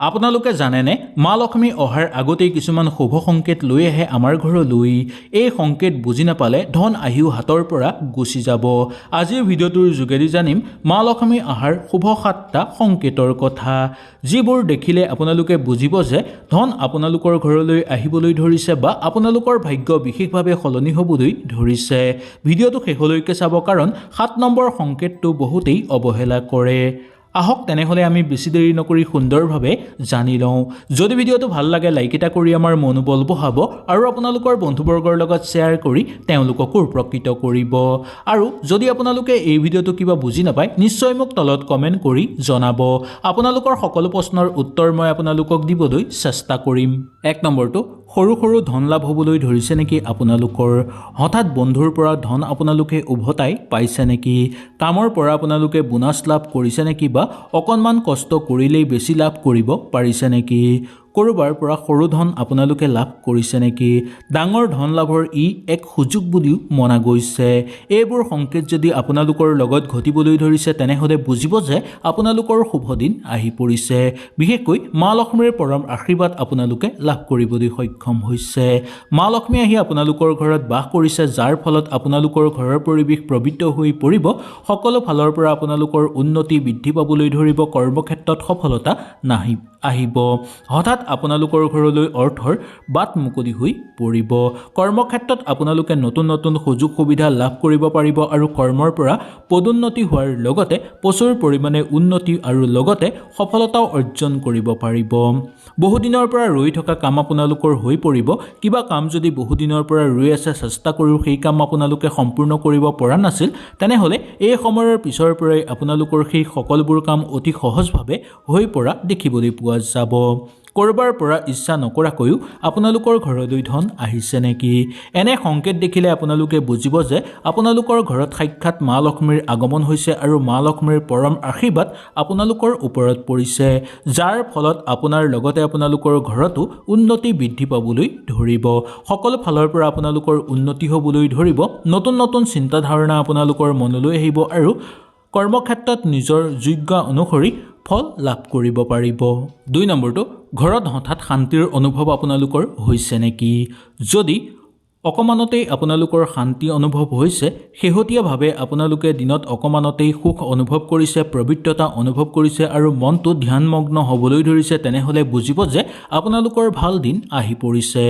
আপোনালোকে জানেনে মা লক্ষ্মী অহাৰ আগতেই কিছুমান শুভ সংকেত লৈ আহে আমাৰ ঘৰলৈ। এই সংকেত বুজি নাপালে ধন আহিও হাতৰ পৰা গুচি যাব। আজিৰ ভিডিঅ'টোৰ যোগেদি জানিম মা লক্ষ্মী অহাৰ শুভ 7টা সংকেতৰ কথা, যিবোৰ দেখিলে আপোনালোকে বুজিব যে ধন আপোনালোকৰ ঘৰলৈ আহিবলৈ ধৰিছে বা আপোনালোকৰ ভাগ্য বিশেষভাৱে সলনি হ'বলৈ ধৰিছে। ভিডিঅ'টো শেষলৈকে চাব, কাৰণ 7 নম্বৰ সংকেতটো বহুতেই অৱহেলা কৰে। আহক তেনেহলে আমি বেছি দেৰি নকৰি সুন্দৰভাৱে জানি লওঁ। যদি ভিডিঅ'টো ভাল লাগে লাইক এটা কৰি আমাৰ মনোবল বঢ়াব আৰু আপোনালোকৰ বন্ধুবৰ্গৰ লগত শ্বেয়াৰ কৰি তেওঁলোককো উপকৃত কৰিব। আৰু যদি আপোনালোকে এই ভিডিঅ'টো কিবা বুজি নাপায় নিশ্চয় মোক তলত কমেণ্ট কৰি জনাব। আপোনালোকৰ সকলো প্ৰশ্নৰ উত্তৰ মই আপোনালোকক দিবলৈ চেষ্টা কৰিম। 1 নম্বৰটো, সৰু সৰু ধন লাভ হ'বলৈ ধৰিছে নেকি আপোনালোকৰ? হঠাৎ বন্ধুৰ পৰা ধন আপোনালোকে উভতাই পাইছে নেকি? কামৰ পৰা আপোনালোকে বোনাছ লাভ কৰিছে নেকি বা অকণমান কষ্ট কৰিলেই বেছি লাভ কৰিব পাৰিছে নেকি? ক'ৰবাৰ পৰা সৰু ধন আপোনালোকে লাভ কৰিছে নেকি? ডাঙৰ ধন লাভৰ ই এক সুযোগ বুলিও মনা গৈছে। এইবোৰ সংকেত যদি আপোনালোকৰ লগত ঘটিবলৈ ধৰিছে তেনেহ'লে বুজিব যে আপোনালোকৰ শুভ দিন আহি পৰিছে। বিশেষকৈ মা লক্ষ্মীৰ পৰম আশীৰ্বাদ আপোনালোকে লাভ কৰিবলৈ সক্ষম হৈছে। মা লক্ষ্মী আহি আপোনালোকৰ ঘৰত বাস কৰিছে, যাৰ ফলত আপোনালোকৰ ঘৰৰ পৰিৱেশ পবিত্ৰ হৈ পৰিব। সকলো ফালৰ পৰা আপোনালোকৰ উন্নতি বৃদ্ধি পাবলৈ ধৰিব। কৰ্মক্ষেত্ৰত সফলতা আহিব। হঠাৎ আপোনালোকৰ ঘৰলৈ অৰ্থৰ বাট মুকলি হৈ পৰিব। কৰ্মক্ষেত্ৰত আপোনালোকে নতুন নতুন সুযোগ সুবিধা লাভ কৰিব পাৰিব আৰু কৰ্মৰ পৰা পদোন্নতি হোৱাৰ লগতে প্ৰচুৰ পৰিমাণে উন্নতি আৰু লগতে সফলতাও অৰ্জন কৰিব পাৰিব। বহুদিনৰ পৰা ৰৈ থকা কাম আপোনালোকৰ হৈ পৰিব। কিবা কাম যদি বহুদিনৰ পৰা ৰৈ আছে, চেষ্টা কৰিও সেই কাম আপোনালোকে সম্পূৰ্ণ কৰিব পৰা নাছিল, তেনেহ'লে এই সময়ৰ পিছৰ পৰাই আপোনালোকৰ সেই সকলোবোৰ কাম অতি সহজভাৱে হৈ পৰা দেখিবলৈ পোৱা যাব। ক'ৰবাৰ পৰা ইচ্ছা নকৰাকৈও আপোনালোকৰ ঘৰলৈ ধন আহিছে নেকি? এনে সংকেত দেখিলে আপোনালোকে বুজিব যে আপোনালোকৰ ঘৰত সাক্ষাৎ মা লক্ষ্মীৰ আগমন হৈছে আৰু মা লক্ষ্মীৰ পৰম আশীৰ্বাদ আপোনালোকৰ ওপৰত পৰিছে, যাৰ ফলত আপোনাৰ লগতে আপোনালোকৰ ঘৰতো উন্নতি বৃদ্ধি পাবলৈ ধৰিব। সকলো ফালৰ পৰা আপোনালোকৰ উন্নতি হ'বলৈ ধৰিব। নতুন নতুন চিন্তাধাৰণা আপোনালোকৰ মনলৈ আহিব আৰু কৰ্মক্ষেত্ৰত নিজৰ যোগ্য অনুসৰি ফল লাভ কৰিব পাৰিব। 2 নম্বৰটো, ঘৰত হঠাৎ শান্তিৰ অনুভৱ আপোনালোকৰ হৈছে নেকি? যদি অকণমানতেই আপোনালোকৰ শান্তি অনুভৱ হৈছে, শেহতীয়াভাৱে আপোনালোকে দিনত অকণমানতেই সুখ অনুভৱ কৰিছে, পবিত্ৰতা অনুভৱ কৰিছে আৰু মনটো ধ্যানমগ্ন হ'বলৈ ধৰিছে, তেনেহ'লে বুজিব যে আপোনালোকৰ ভাল দিন আহি পৰিছে,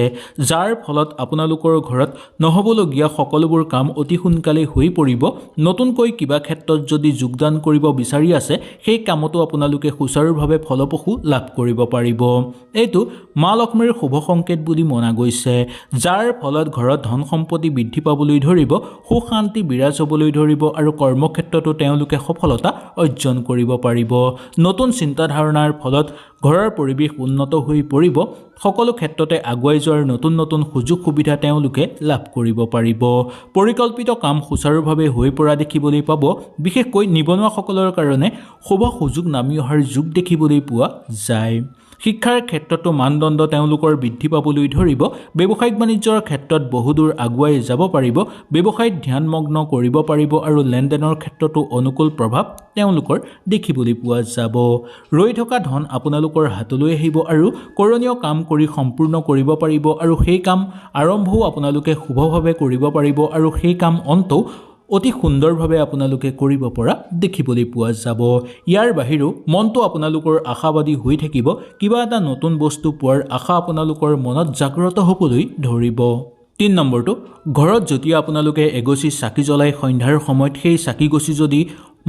যাৰ ফলত আপোনালোকৰ ঘৰত নহ'বলগীয়া সকলোবোৰ কাম অতি সোনকালে হৈ পৰিব। নতুনকৈ কিবা ক্ষেত্ৰত যদি যোগদান কৰিব বিচাৰি আছে, সেই কামতো আপোনালোকে সুচাৰুভাৱে ফলপ্ৰসূ লাভ কৰিব পাৰিব। এইটো মা লক্ষ্মীৰ শুভ সংকেত বুলি মনা গৈছে, যাৰ ফলত ঘৰত ধন সম্পত্তি বৃদ্ধি পাবলৈ ধৰিব, সুখ শান্তি বিৰাজ হ'বলৈ ধৰিব আৰু কৰ্মক্ষেত্ৰতো তেওঁলোকে সফলতা অৰ্জন কৰিব পাৰিব। নতুন চিন্তাধাৰণাৰ ফলত ঘৰৰ পৰিৱেশ উন্নত হৈ পৰিব। সকলো ক্ষেত্ৰতে আগুৱাই যোৱাৰ নতুন নতুন সুযোগ সুবিধা তেওঁলোকে লাভ কৰিব পাৰিব। পৰিকল্পিত কাম সুচাৰুভাৱে হৈ পৰা দেখিবলৈ পাব। বিশেষকৈ নিবনুৱাসকলৰ কাৰণে শুভ সুযোগ নামি অহাৰ যোগ দেখিবলৈ পোৱা যায়। শিক্ষাৰ ক্ষেত্ৰতো মানদণ্ড তেওঁলোকৰ বৃদ্ধি পাবলৈ ধৰিব। ব্যৱসায়িক বাণিজ্যৰ ক্ষেত্ৰত বহুদূৰ আগুৱাই যাব পাৰিব। ব্যৱসায়ত ধ্যানমগ্ন কৰিব পাৰিব আৰু লেনদেনৰ ক্ষেত্ৰতো অনুকূল প্ৰভাৱ তেওঁলোকৰ দেখিবলৈ পোৱা যাব। ৰৈ থকা ধন আপোনালোকৰ হাতলৈ আহিব আৰু কৰণীয় কাম কৰি সম্পূৰ্ণ কৰিব পাৰিব আৰু সেই কাম আৰম্ভও আপোনালোকে শুভভাৱে কৰিব পাৰিব আৰু সেই কাম অন্তও অতি সুন্দৰভাৱে আপোনালোকে কৰিব পৰা দেখিবলৈ পোৱা যাব। ইয়াৰ বাহিৰেও মনটো আপোনালোকৰ আশাবাদী হৈ থাকিব। কিবা এটা নতুন বস্তু পোৱাৰ আশা আপোনালোকৰ মনত জাগ্ৰত হ'বলৈ ধৰিব। 3 নম্বৰটো, ঘৰত যেতিয়া আপোনালোকে এগছি চাকি জ্বলাই সন্ধ্যাৰ সময়ত সেই চাকিগছি যদি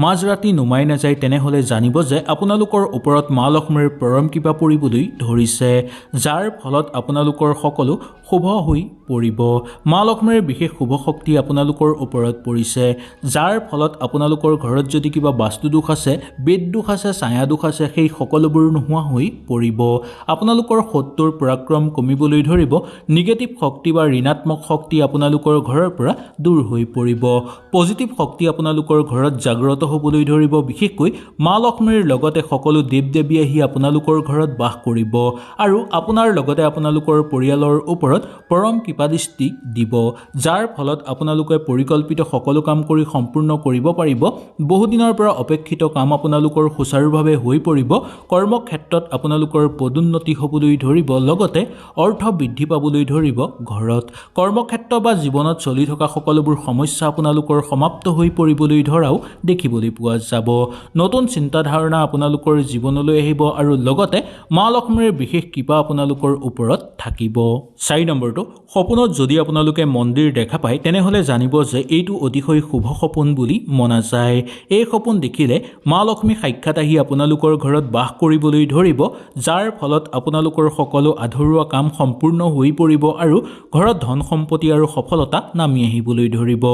মাজৰাতি নুমাই নাযায়, তেনেহ'লে জানিব যে আপোনালোকৰ ওপৰত মা লক্ষ্মীৰ পৰম কৃপা পৰিবলৈ ধৰিছে, যাৰ ফলত আপোনালোকৰ সকলো শুভ হৈ পৰিব। মা লক্ষ্মীৰ বিশেষ শুভ শক্তি আপোনালোকৰ ওপৰত পৰিছে, যাৰ ফলত আপোনালোকৰ ঘৰত যদি কিবা বাস্তু দোষ আছে, বেদ দোষ আছে, ছায়া দোষ আছে, সেই সকলোবোৰ নোহোৱা হৈ পৰিব। আপোনালোকৰ শত্ৰুৰ পৰাক্ৰম কমিবলৈ ধৰিব। নিগেটিভ শক্তি বা ঋণাত্মক শক্তি আপোনালোকৰ ঘৰৰ পৰা দূৰ হৈ পৰিব। পজিটিভ শক্তি আপোনালোকৰ ঘৰত জাগ্ৰত হ'বলৈ ধৰিব বিশেষকৈ মা লক্ষ্মীৰ লগতে সকলো দেৱ দেৱী আহি আপোনালোকৰ ঘৰত বাস কৰিব আৰু আপোনাৰ লগতে আপোনালোকৰ পৰিয়ালৰ ওপৰত পৰম কৃপাদৃষ্টি দিব যাৰ ফলত আপোনালোকে পৰিকল্পিত সকলো কাম কৰি সম্পূৰ্ণ কৰিব পাৰিব বহুদিনৰ পৰা অপেক্ষিত কাম আপোনালোকৰ সুচাৰুভাৱে হৈ পৰিব কৰ্মক্ষেত্ৰত আপোনালোকৰ পদোন্নতি হ'বলৈ ধৰিব লগতে অৰ্থ বৃদ্ধি পাবলৈ ধৰিব ঘৰত কৰ্মক্ষেত্ৰ বা জীৱনত চলি থকা সকলোবোৰ সমস্যা আপোনালোকৰ সমাপ্ত হৈ পৰিবলৈ ধৰাও দেখিবলৈ পোৱা যাব নতুন চিন্তাধাৰণা আপোনালোকৰ জীৱনলৈ আহিব আৰু লগতে মা লক্ষ্মীৰ বিশেষ কৃপা আপোনালোকৰ ওপৰত থাকিব 4 নম্বৰটো সপোনত যদি আপোনালোকে মন্দিৰ দেখা পায় তেনেহলে জানিব যে এইটো অতিশয় শুভ সপোন বুলি মনা যায় এই সপোন দেখিলে মা লক্ষ্মী সাক্ষাৎ আহি আপোনালোকৰ ঘৰত বাস কৰিবলৈ ধৰিব যাৰ ফলত আপোনালোকৰ সকলো আধৰুৱা কাম সম্পূৰ্ণ হৈ পৰিব আৰু ঘৰত ধন সম্পত্তি আৰু সফলতা নামি আহিবলৈ ধৰিব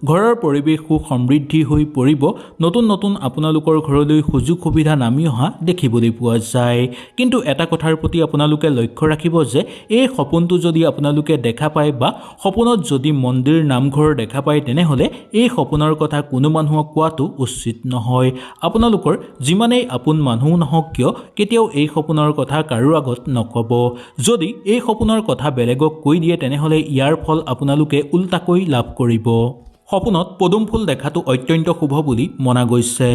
ঘৰৰ পৰিৱেশ সুখ সমৃদ্ধি হৈ পৰিব নতুন নতুন আপোনালোকৰ ঘৰলৈ সুযোগ সুবিধা নামি অহা দেখিবলৈ পোৱা যায় কিন্তু এটা কথাৰ প্ৰতি আপোনালোকে লক্ষ্য ৰাখিব যে এই সপোনটো যদি আপোনালোকে দেখা পায় বা সপোনত যদি মন্দিৰ নামঘৰ দেখা পায় তেনেহলে এই সপোনৰ কথা কোনো মানুহক কোৱাটো উচিত নহয় আপোনালোকৰ যিমানেই আপোন মানুহ নহওক কিয় কেতিয়াও এই সপোনৰ কথা কাৰো আগত নকব যদি এই সপোনৰ কথা বেলেগক কৈ দিয়ে তেনেহলে ইয়াৰ ফল আপোনালোকে উল্টাকৈ লাভ কৰিব সপোনত পদুম ফুল দেখাটো অত্যন্ত শুভ বুলি মনা গৈছে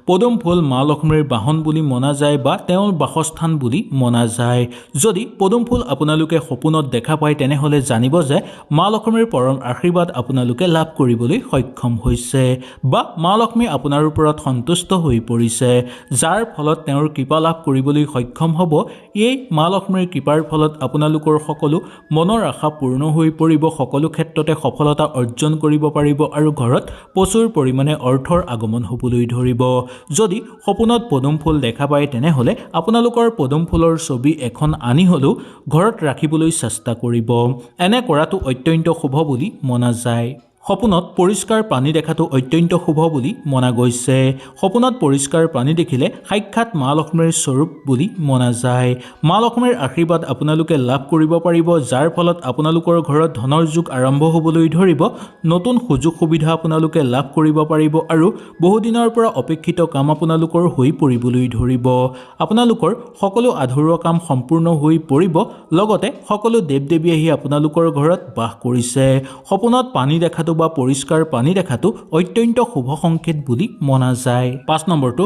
পদুম ফুল মা লক্ষ্মীৰ বাহন বুলি মনা যায় বা তেওঁৰ বাসস্থান বুলি মনা যায় যদি পদুম ফুল আপোনালোকে সপোনত দেখা পায় তেনেহলে জানিব যে মা লক্ষ্মীৰ পৰম আশীৰ্বাদ আপোনালোকে লাভ কৰিবলৈ সক্ষম হৈছে বা মা লক্ষ্মী আপোনাৰ ওপৰত সন্তুষ্ট হৈ পৰিছে যাৰ ফলত তেওঁৰ কৃপা লাভ কৰিবলৈ সক্ষম হ'ব এই মা লক্ষ্মীৰ কৃপাৰ ফলত আপোনালোকৰ সকলো মনৰ আশা পূৰ্ণ হৈ পৰিব সকলো ক্ষেত্ৰতে সফলতা অৰ্জন কৰিব পাৰিব আৰু ঘৰত প্ৰচুৰ পৰিমাণে অৰ্থৰ আগমন হ'বলৈ ধৰিব যদি সপোনত পদুম ফুল দেখা পায় তেনেহলে আপোনালোকৰ পদুম ফুলৰ ছবি এখন আনি হলেও ঘৰত ৰাখিবলৈ চেষ্টা কৰিব এনে কৰাটো অত্যন্ত শুভ বুলি মনা যায় সপোনত পৰিষ্কাৰ পানী দেখাটো অত্যন্ত শুভ বুলি মনা গৈছে সপোনত পৰিষ্কাৰ পানী দেখিলে সাক্ষাৎ মা লক্ষ্মীৰ স্বৰূপ বুলি মনা যায় মা লক্ষ্মীৰ আশীৰ্বাদ আপোনালোকে লাভ কৰিব পাৰিব যাৰ ফলত আপোনালোকৰ ঘৰত ধনৰ যুগ আৰম্ভ হ'বলৈ ধৰিব নতুন সুযোগ সুবিধা আপোনালোকে লাভ কৰিব পাৰিব আৰু বহুদিনৰ পৰা অপেক্ষিত কাম আপোনালোকৰ হৈ পৰিবলৈ ধৰিব আপোনালোকৰ সকলো আধৰুৱা কাম সম্পূৰ্ণ হৈ পৰিব লগতে সকলো দেৱ দেৱী আহি আপোনালোকৰ ঘৰত বাস কৰিছে সপোনত পানী দেখাটো বা পৰিষ্কাৰ পানী দেখাটো অত্যন্ত শুভ সংকেত বুলি মনা যায় 5 নম্বৰটো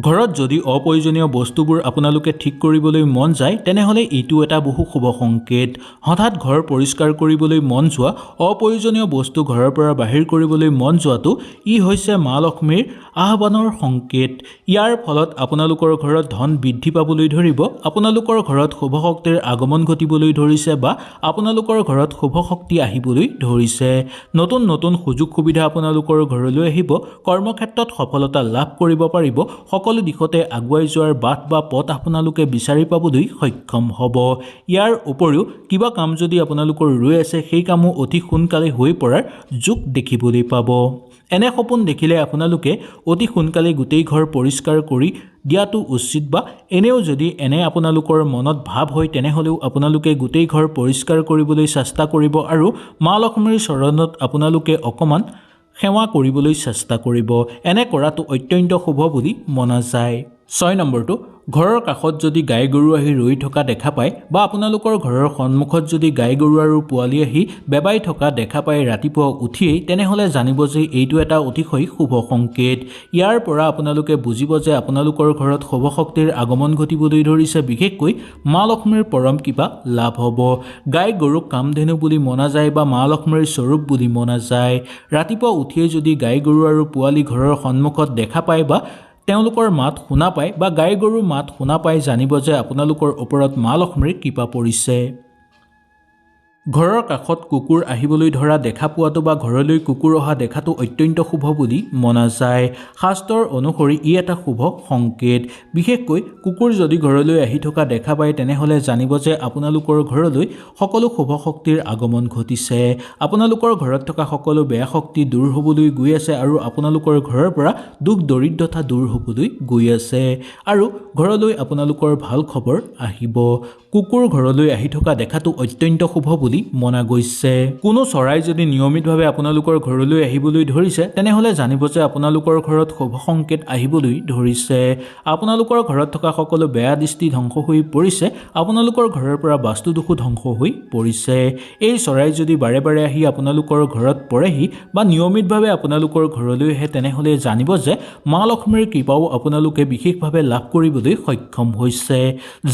ঘৰত যদি অপ্ৰয়োজনীয় বস্তুবোৰ আপোনালোকে ঠিক কৰিবলৈ মন যায় তেনেহলে এইটো এটা বহু শুভ সংকেত হঠাৎ ঘৰ পৰিষ্কাৰ কৰিবলৈ মন যোৱা অপ্ৰয়োজনীয় বস্তু ঘৰৰ পৰা বাহিৰ কৰিবলৈ মন যোৱাটো ই হৈছে মা লক্ষ্মীৰ আহ্বানৰ সংকেত ইয়াৰ ফলত আপোনালোকৰ ঘৰত ধন বৃদ্ধি পাবলৈ ধৰিব আপোনালোকৰ ঘৰত শুভ শক্তিৰ আগমন ঘটিবলৈ ধৰিছে বা আপোনালোকৰ ঘৰত শুভ শক্তি আহিবলৈ ধৰিছে নতুন নতুন সুযোগ সুবিধা আপোনালোকৰ ঘৰলৈ আহিব কৰ্মক্ষেত্ৰত সফলতা লাভ কৰিব পাৰিব সকলো দিশতে আগুৱাই যোৱাৰ বাট বা পথ আপোনালোকে বিচাৰি পাবলৈ সক্ষম হ'ব ইয়াৰ উপৰিও কিবা কাম যদি আপোনালোকৰ ৰৈ আছে সেই কামো অতি সোনকালে হৈ পৰাৰ যোগ দেখিবলৈ পাব এনে সপোন দেখিলে আপোনালোকে অতি সোনকালে গোটেই ঘৰ পৰিষ্কাৰ কৰি দিয়াটো উচিত বা এনেও যদি এনে আপোনালোকৰ মনত ভাৱ হয় তেনেহলেও আপোনালোকে গোটেই ঘৰ পৰিষ্কাৰ কৰিবলৈ চেষ্টা কৰিব আৰু মা লক্ষ্মীৰ চৰণত আপোনালোকে অকমান সেৱা কৰিবলৈ চেষ্টা কৰিব এনে কৰাটো অত্যন্ত শুভ বুলি মনা যায় 6 নম্বৰটো ঘৰৰ কাষত যদি গাই গৰু আহি ৰৈ থকা দেখা পায় বা আপোনালোকৰ ঘৰৰ সন্মুখত যদি গাই গৰু আৰু পোৱালি আহি বেবাই থকা দেখা পায় ৰাতিপুৱা উঠিয়েই তেনেহলে জানিব যে এইটো এটা অতিশয় শুভ সংকেত ইয়াৰ পৰা আপোনালোকে বুজিব যে আপোনালোকৰ ঘৰত শুভ শক্তিৰ আগমন ঘটিবলৈ ধৰিছে বিশেষকৈ মা লক্ষ্মীৰ পৰম কৃপা লাভ হ'ব গাই গৰুক কামধেনু বুলি মনা যায় বা মা লক্ষ্মীৰ স্বৰূপ বুলি মনা যায় ৰাতিপুৱা উঠিয়েই যদি গাই গৰু আৰু পোৱালি ঘৰৰ সন্মুখত দেখা পায় বা তেওঁলোকৰ মাত শুনা পায় বা গাই গৰুৰ মাত শুনা পায় জানিব যে আপোনালোকৰ ওপৰত মা লক্ষ্মীৰ কৃপা পৰিছে ঘৰৰ কাষত কুকুৰ আহিবলৈ ধৰা দেখা পোৱাটো বা ঘৰলৈ কুকুৰ অহা দেখাটো অত্যন্ত শুভ বুলি মনা যায় শাস্ত্ৰৰ অনুসৰি ই এটা শুভ সংকেত বিশেষকৈ কুকুৰ যদি ঘৰলৈ আহি থকা দেখা পায় তেনেহলে জানিব যে আপোনালোকৰ ঘৰলৈ সকলো শুভ শক্তিৰ আগমন ঘটিছে আপোনালোকৰ ঘৰত থকা সকলো বেয়া শক্তি দূৰ হ'বলৈ গৈ আছে আৰু আপোনালোকৰ ঘৰৰ পৰা দুখ দৰিদ্ৰতা দূৰ হ'বলৈ গৈ আছে আৰু ঘৰলৈ আপোনালোকৰ ভাল খবৰ আহিব কুকুৰ ঘৰলৈ আহি থকা দেখাটো অত্যন্ত শুভ বুলি মনা গৈছে কোনো চৰাই যদি নিয়মিতভাৱে আপোনালোকৰ ঘৰলৈ আহিবলৈ ধৰিছে তেনেহলে জানিব যে আপোনালোকৰ ঘৰত শুভ সংকেত আহিবলৈ ধৰিছে আপোনালোকৰ ঘৰত থকা সকলো বেয়া দৃষ্টি ধ্বংস হৈ পৰিছে আপোনালোকৰ ঘৰৰ পৰা বাস্তু দোষো ধ্বংস হৈ পৰিছে এই চৰাই যদি বাৰে বাৰে আহি আপোনালোকৰ ঘৰত পৰেহি বা নিয়মিতভাৱে আপোনালোকৰ ঘৰলৈ আহে তেনেহলে জানিব যে মা লক্ষ্মীৰ কৃপাও আপোনালোকে বিশেষভাৱে লাভ কৰিবলৈ সক্ষম হৈছে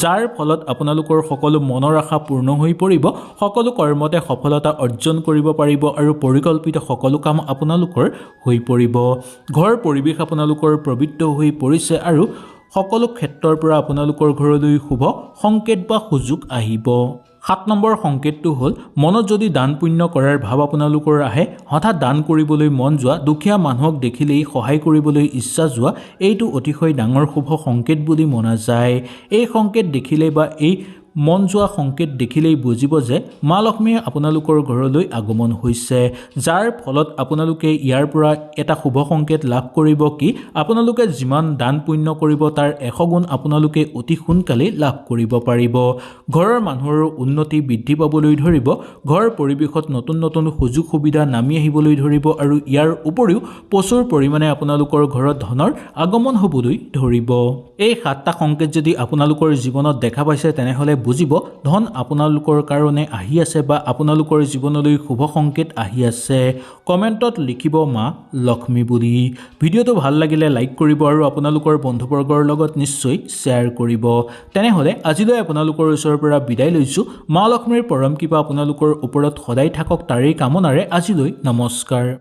যাৰ ফলত আপোনালোকৰ সকলো মনৰ আশা পূৰ্ণ হৈ পৰিব সকলো কৰ্মতে সফলতা অৰ্জন কৰিব পাৰিব আৰু পৰিকল্পিত সকলো কাম আপোনালোকৰ হৈ পৰিব ঘৰ পৰিৱেশ আপোনালোকৰ পবিত্ৰ হৈ পৰিছে আৰু সকলো ক্ষেত্ৰৰ পৰা আপোনালোকৰ ঘৰলৈ শুভ সংকেত বা সুযোগ আহিব 7 নম্বৰ সংকেতটো হ'ল মনত যদি দান পুণ্য কৰাৰ ভাৱ আপোনালোকৰ আহে হঠাৎ দান কৰিবলৈ মন যোৱা দুখীয়া মানুহক দেখিলেই সহায় কৰিবলৈ ইচ্ছা যোৱা এইটো অতিশয় ডাঙৰ শুভ সংকেত বুলি মনা যায় এই সংকেত দেখিলে বা এই মন যোৱা সংকেত দেখিলেই বুজিব যে মা লক্ষ্মীয়ে আপোনালোকৰ ঘৰলৈ আগমন হৈছে যাৰ ফলত আপোনালোকে ইয়াৰ পৰা এটা শুভ সংকেত লাভ কৰিব কি আপোনালোকে যিমান দান পুণ্য কৰিব তাৰ 100 গুণ আপোনালোকে অতি সোনকালে লাভ কৰিব পাৰিব ঘৰৰ মানুহৰ উন্নতি বৃদ্ধি পাবলৈ ধৰিব ঘৰ পৰিৱেশত নতুন নতুন সুযোগ সুবিধা নামি আহিবলৈ ধৰিব আৰু ইয়াৰ উপৰিও প্ৰচুৰ পৰিমাণে আপোনালোকৰ ঘৰত ধনৰ আগমন হ'বলৈ ধৰিব এই 7টা সংকেত যদি আপোনালোকৰ জীৱনত দেখা পাইছে তেনেহলে বুজিব ধন আপোনালোকৰ কাৰণে আহি আছে বা আপোনালোকৰ জীৱনলৈ শুভ সংকেত আহি আছে কমেন্টত লিখিব মা লক্ষ্মী বুলি ভিডিওটো ভাল লাগিলে লাইক কৰিব আৰু আপোনালোকৰ বন্ধুবৰ্গৰ লগত নিশ্চয় শ্বেয়াৰ কৰিব তেনেহলে আজিলৈ আপোনালোকৰ ওচৰৰ পৰা বিদায় লৈছো মা লক্ষ্মীৰ পৰম কৃপা আপোনালোকৰ ওপৰত সদায় থাকক তাৰেই কামনাৰে আজিলৈ নমস্কাৰ